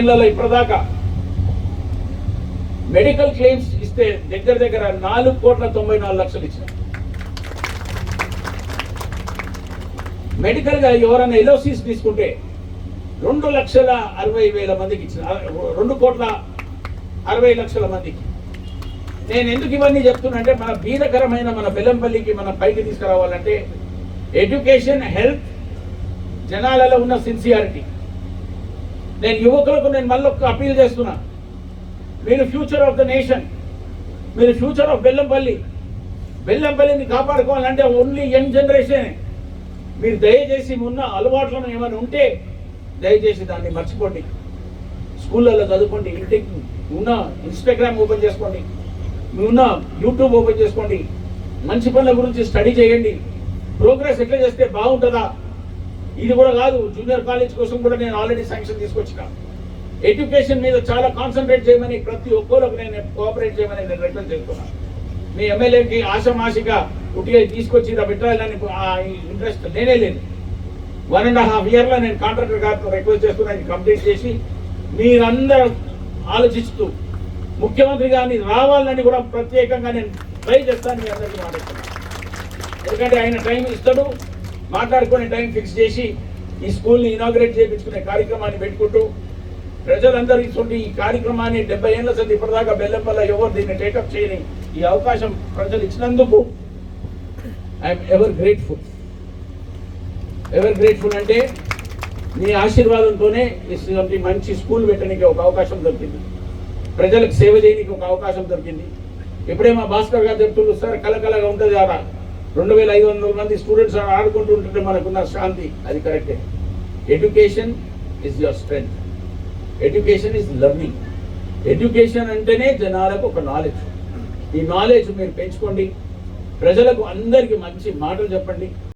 ఇప్పటిదాకా medical claims ఇస్తే దగ్గర 4,94,00,000 ఇచ్చారు. మెడికల్ గా ఎవరైనా ఎల్ఓసీస్ తీసుకుంటే 2,60,60,000 మందికి ఇచ్చిన 2,60,60,000 మందికి. నేను ఎందుకు ఇవన్నీ చెప్తున్నా అంటే మన బీదకరమైన మన బెల్లంపల్లికి మన పైకి తీసుకురావాలంటే ఎడ్యుకేషన్, హెల్త్, జనాలలో ఉన్న సిన్సియారిటీ. నేను యువకులకు నేను మళ్ళీ ఒక అపీల్ చేస్తున్నా, మీరు ఫ్యూచర్ ఆఫ్ ద నేషన్, మీరు ఫ్యూచర్ ఆఫ్ బెల్లంపల్లిని కాపాడుకోవాలంటే ఓన్లీ యంగ్ జనరేషన్. మీరు దయచేసి ఉన్న అలవాట్లను ఏమైనా ఉంటే దయచేసి దాన్ని మర్చిపోండి. స్కూళ్ళల్లో చదువుకోండి, ఇంటికి ఉన్న ఇన్స్టాగ్రామ్ ఓపెన్ చేసుకోండి, మీ ఉన్న యూట్యూబ్ ఓపెన్ చేసుకోండి, మంచి పనుల గురించి స్టడీ చేయండి. ప్రోగ్రెస్ ఎట్లా చేస్తే బాగుంటుందా, ఇది కూడా కాదు. జూనియర్ కాలేజ్ కోసం కూడా నేను ఆల్రెడీ శాంక్షన్ తీసుకొచ్చిన. ఎడ్యుకేషన్ మీద చాలా కాన్సన్ట్రేట్ చేయమని ప్రతి ఒక్కరికి నేను కోఆపరేట్ చేయమని నేను రిక్వెస్ట్ చేస్తున్నాను. మీ ఎమ్మెల్యేకి ఆశమాషిగా ఉట్టిగా తీసుకొచ్చి ఇలా పెట్టాలని ఇంట్రెస్ట్ లేనే లేదు. 1.5 yearలో నేను కాంట్రాక్టర్ గారితో రిక్వెస్ట్ చేస్తున్నా, ఇది కంప్లీట్ చేసి మీరందరూ ఆలోచిస్తూ ముఖ్యమంత్రి గారిని రావాలని కూడా ప్రత్యేకంగా నేను ట్రై చేస్తాను. మీ అందరికీ మాట్లాడుతున్నాను, ఎందుకంటే ఆయన టైం ఇస్తాడు, మాట్లాడుకునే టైం ఫిక్స్ చేసి ఈ స్కూల్ని ఇనాగ్రేట్ చేయించుకునే కార్యక్రమాన్ని పెట్టుకుంటూ ప్రజలందరూ ఇటువంటి ఈ కార్యక్రమాన్ని 70 ఏళ్ల సంది ఇప్పటిదాకా బెల్లంపల్లి ఎవరు దీన్ని టేకప్ చేయని ఈ అవకాశం ప్రజలు ఇచ్చినందుకు ఐఎమ్ ఎవర్ గ్రేట్ఫుల్. అంటే మీ ఆశీర్వాదంతోనే ఇటువంటి మంచి స్కూల్ పెట్టడానికి ఒక అవకాశం దొరికింది, ప్రజలకు సేవ చేయడానికి ఒక అవకాశం దొరికింది. ఇప్పుడే మా భాస్కర్ గారు చెప్తున్నారు, సార్ కలకలగా ఉంటుంది కదా, 2,500 మంది స్టూడెంట్స్ ఆడుకుంటూ ఉంటుంటే మనకున్న శాంతి, అది కరెక్టే. Education is your strength, education is learning. Education అంటేనే జనాలకు ఒక నాలెడ్జ్. ఈ నాలెడ్జ్ మీరు పెంచుకోండి, ప్రజలకు అందరికీ మంచి మాటలు చెప్పండి.